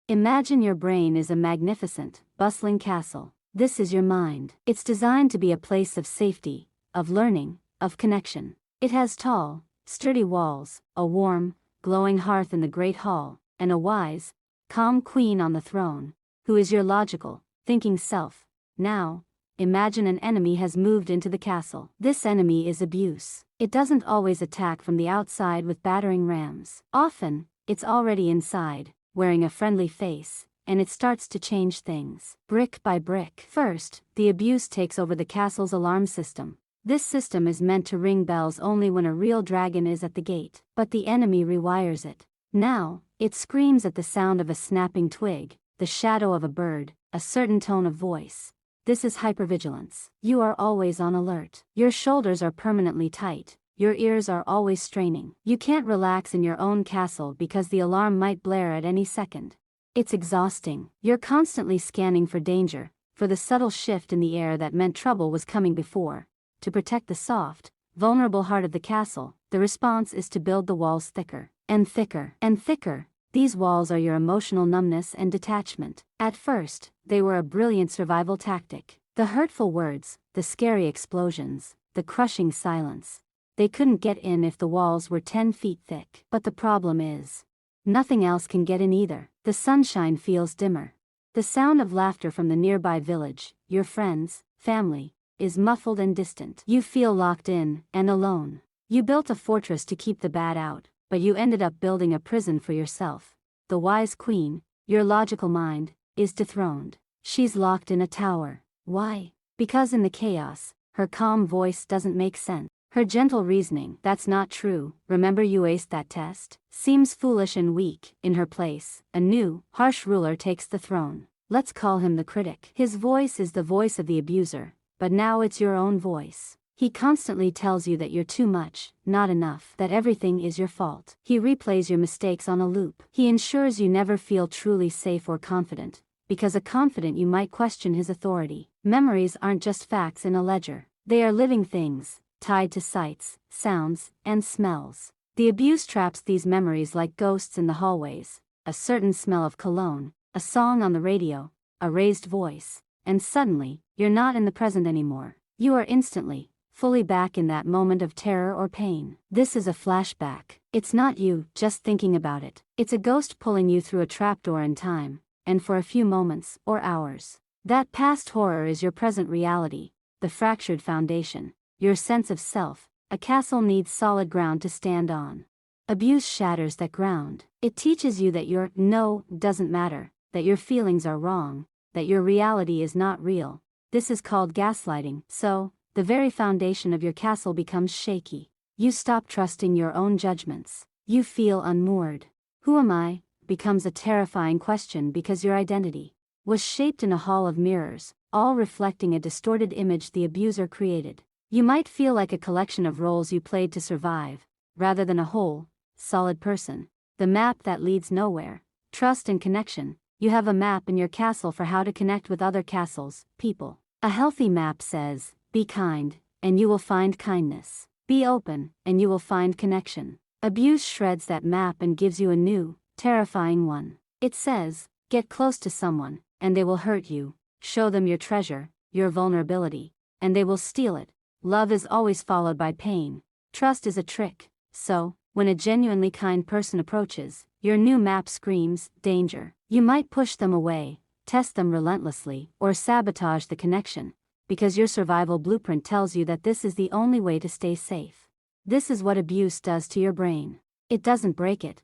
Imagine your brain is a magnificent, bustling castle. This is your mind. It's designed to be a place of safety, of learning, of connection. It has tall, sturdy walls, a warm, glowing hearth in the great hall, and a wise, calm queen on the throne, who is your logical, thinking self. Now, imagine an enemy has moved into the castle. This enemy is abuse. It doesn't always attack from the outside with battering rams. Often, it's already inside, wearing a friendly face, and it starts to change things, brick by brick. First, the abuse takes over the castle's alarm system. This system is meant to ring bells only when a real dragon is at the gate, but the enemy rewires it. Now, it screams at the sound of a snapping twig, the shadow of a bird, a certain tone of voice. This is hypervigilance. You are always on alert. Your shoulders are permanently tight. Your ears are always straining. You can't relax in your own castle because the alarm might blare at any second. It's exhausting. You're constantly scanning for danger, for the subtle shift in the air that meant trouble was coming before. To protect the soft, vulnerable heart of the castle, the response is to build the walls thicker, and thicker, and thicker. These walls are your emotional numbness and detachment. At first, they were a brilliant survival tactic. The hurtful words, the scary explosions, the crushing silence. They couldn't get in if the walls were 10 feet thick. But the problem is, nothing else can get in either. The sunshine feels dimmer. The sound of laughter from the nearby village, your friends, family, is muffled and distant. You feel locked in, and alone. You built a fortress to keep the bad out, but you ended up building a prison for yourself. The wise queen, your logical mind, is dethroned. She's locked in a tower. Why? Because in the chaos, her calm voice doesn't make sense. Her gentle reasoning, "That's not true, remember you aced that test," seems foolish and weak. In her place, a new, harsh ruler takes the throne. Let's call him the critic. His voice is the voice of the abuser, but now it's your own voice. He constantly tells you that you're too much, not enough, that everything is your fault. He replays your mistakes on a loop. He ensures you never feel truly safe or confident, because a confident you might question his authority. Memories aren't just facts in a ledger. They are living things, tied to sights, sounds, and smells. The abuse traps these memories like ghosts in the hallways, a certain smell of cologne, a song on the radio, a raised voice, and suddenly, you're not in the present anymore. You are instantly, fully back in that moment of terror or pain. This is a flashback. It's not you just thinking about it. It's a ghost pulling you through a trapdoor in time, and for a few moments, or hours. That past horror is your present reality, the fractured foundation. Your sense of self. A castle needs solid ground to stand on. Abuse shatters that ground. It teaches you that your no doesn't matter, that your feelings are wrong, that your reality is not real. This is called gaslighting. So, the very foundation of your castle becomes shaky. You stop trusting your own judgments. You feel unmoored. Who am I? Becomes a terrifying question because your identity was shaped in a hall of mirrors, all reflecting a distorted image the abuser created. You might feel like a collection of roles you played to survive, rather than a whole, solid person. The map that leads nowhere. Trust and connection. You have a map in your castle for how to connect with other castles, people. A healthy map says, be kind, and you will find kindness. Be open, and you will find connection. Abuse shreds that map and gives you a new, terrifying one. It says, get close to someone, and they will hurt you. Show them your treasure, your vulnerability, and they will steal it. Love is always followed by pain. Trust is a trick. So, when a genuinely kind person approaches, your new map screams, danger. You might push them away, test them relentlessly, or sabotage the connection, because your survival blueprint tells you that this is the only way to stay safe. This is what abuse does to your brain. It doesn't break it.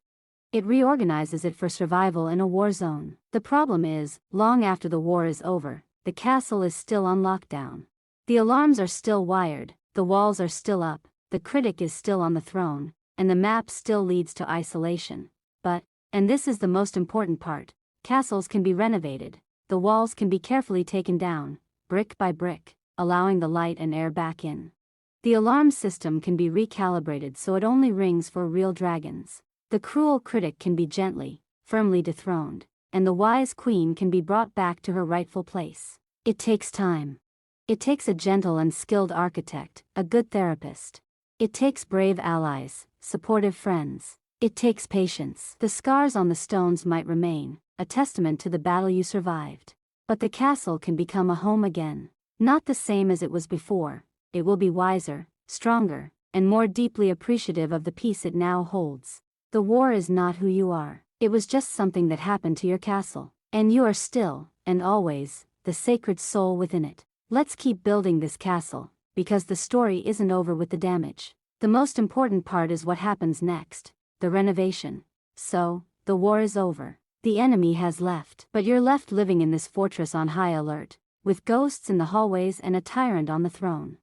It reorganizes it for survival in a war zone. The problem is, long after the war is over, the castle is still on lockdown. The alarms are still wired, the walls are still up, the critic is still on the throne, and the map still leads to isolation. But, and this is the most important part, castles can be renovated, the walls can be carefully taken down, brick by brick, allowing the light and air back in. The alarm system can be recalibrated so it only rings for real dragons. The cruel critic can be gently, firmly dethroned, and the wise queen can be brought back to her rightful place. It takes time. It takes a gentle and skilled architect, a good therapist. It takes brave allies, supportive friends. It takes patience. The scars on the stones might remain, a testament to the battle you survived. But the castle can become a home again. Not the same as it was before, it will be wiser, stronger, and more deeply appreciative of the peace it now holds. The war is not who you are, it was just something that happened to your castle. And you are still, and always, the sacred soul within it. Let's keep building this castle, because the story isn't over with the damage. The most important part is what happens next, the renovation. So, the war is over. The enemy has left, but you're left living in this fortress on high alert, with ghosts in the hallways and a tyrant on the throne.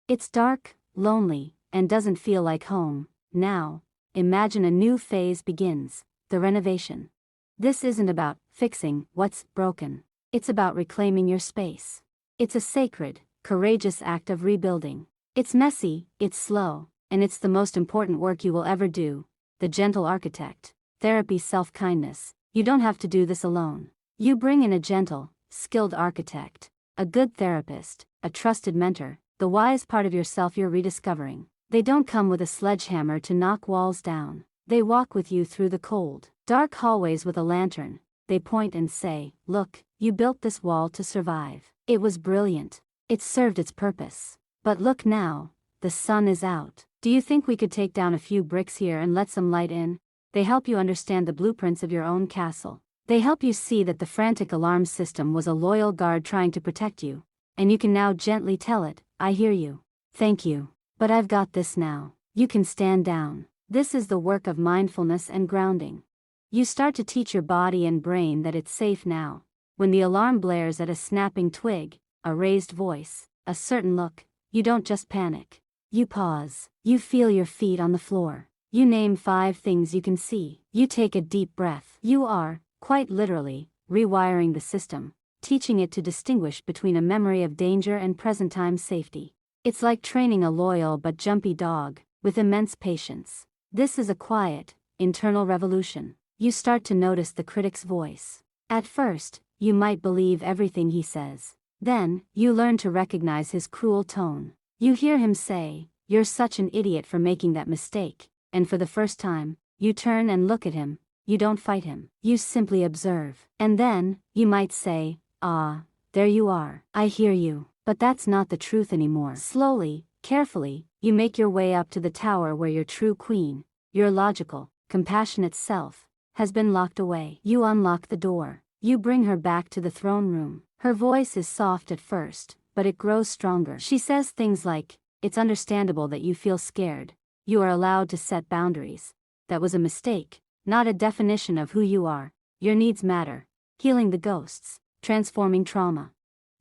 It's dark, lonely, and doesn't feel like home. Now, imagine a new phase begins, the renovation. This isn't about fixing what's broken. It's about reclaiming your space. It's a sacred, courageous act of rebuilding. It's messy, it's slow, and it's the most important work you will ever do. The gentle architect. Therapy, self-kindness. You don't have to do this alone. You bring in a gentle, skilled architect, a good therapist, a trusted mentor, the wise part of yourself you're rediscovering. They don't come with a sledgehammer to knock walls down. They walk with you through the cold, dark hallways with a lantern. They point and say, "Look, you built this wall to survive. It was brilliant. It served its purpose. But look now, the sun is out. Do you think we could take down a few bricks here and let some light in?" They help you understand the blueprints of your own castle. They help you see that the frantic alarm system was a loyal guard trying to protect you, and you can now gently tell it, "I hear you. Thank you. But I've got this now." You can stand down. This is the work of mindfulness and grounding. You start to teach your body and brain that it's safe now. When the alarm blares at a snapping twig, a raised voice, a certain look, you don't just panic. You pause. You feel your feet on the floor. You name 5 things you can see. You take a deep breath. You are, quite literally, rewiring the system, teaching it to distinguish between a memory of danger and present-time safety. It's like training a loyal but jumpy dog, with immense patience. This is a quiet, internal revolution. You start to notice the critic's voice. At first, you might believe everything he says. Then, you learn to recognize his cruel tone. You hear him say, "You're such an idiot for making that mistake," and for the first time, you turn and look at him. You don't fight him. You simply observe. And then, you might say, "Ah, there you are. I hear you." But that's not the truth anymore. Slowly, carefully, you make your way up to the tower where your true queen, your logical, compassionate self, has been locked away. You unlock the door. You bring her back to the throne room. Her voice is soft at first, but it grows stronger. She says things like, "It's understandable that you feel scared. You are allowed to set boundaries. That was a mistake, not a definition of who you are. Your needs matter." Healing the ghosts, transforming trauma.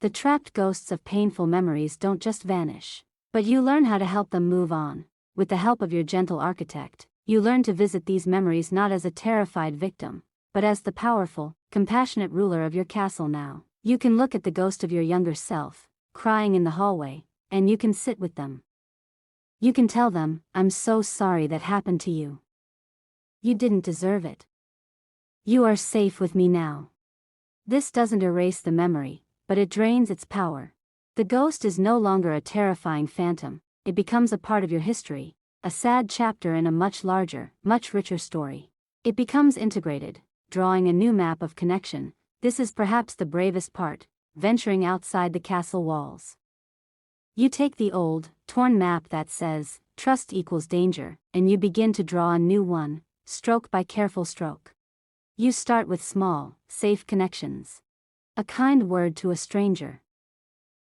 The trapped ghosts of painful memories don't just vanish, but you learn how to help them move on. With the help of your gentle architect, you learn to visit these memories not as a terrified victim, but as the powerful, compassionate ruler of your castle now. You can look at the ghost of your younger self, crying in the hallway, and you can sit with them. You can tell them, "I'm so sorry that happened to you. You didn't deserve it. You are safe with me now." This doesn't erase the memory, but it drains its power. The ghost is no longer a terrifying phantom, it becomes a part of your history, a sad chapter in a much larger, much richer story. It becomes integrated, drawing a new map of connection. This is perhaps the bravest part, venturing outside the castle walls. You take the old, torn map that says, "Trust equals danger," and you begin to draw a new one, stroke by careful stroke. You start with small, safe connections. A kind word to a stranger.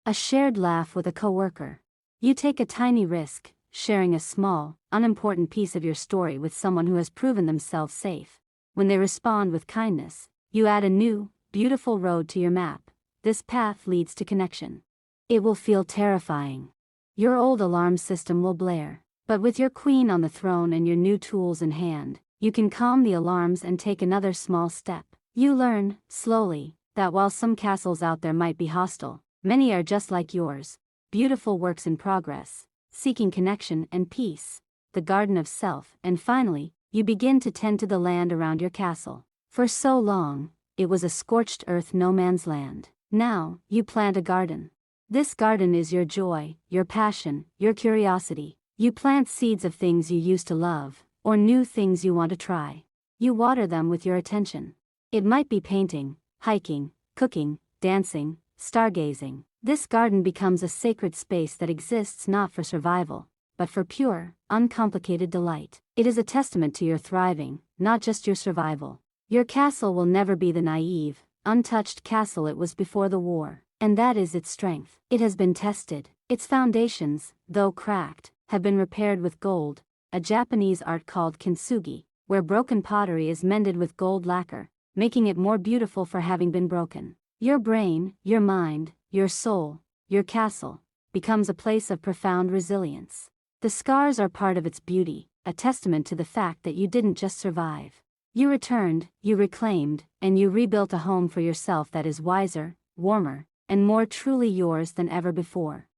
A shared laugh with a coworker. You take a tiny risk, sharing a small, unimportant piece of your story with someone who has proven themselves safe. When they respond with kindness, you add a new, beautiful road to your map. This path leads to connection. It will feel terrifying. Your old alarm system will blare, but with your queen on the throne and your new tools in hand, you can calm the alarms and take another small step. You learn, slowly, that while some castles out there might be hostile, many are just like yours, beautiful works in progress, seeking connection and peace, the garden of self. And finally, you begin to tend to the land around your castle. For so long, it was a scorched earth no man's land. Now, you plant a garden. This garden is your joy, your passion, your curiosity. You plant seeds of things you used to love, or new things you want to try. You water them with your attention. It might be painting, hiking, cooking, dancing, stargazing. This garden becomes a sacred space that exists not for survival, but for pure, uncomplicated delight. It is a testament to your thriving, not just your survival. Your castle will never be the naive, untouched castle it was before the war, and that is its strength. It has been tested. Its foundations, though cracked, have been repaired with gold, a Japanese art called kintsugi, where broken pottery is mended with gold lacquer, making it more beautiful for having been broken. Your brain, your mind, your soul, your castle, becomes a place of profound resilience. The scars are part of its beauty, a testament to the fact that you didn't just survive. You returned, you reclaimed, and you rebuilt a home for yourself that is wiser, warmer, and more truly yours than ever before.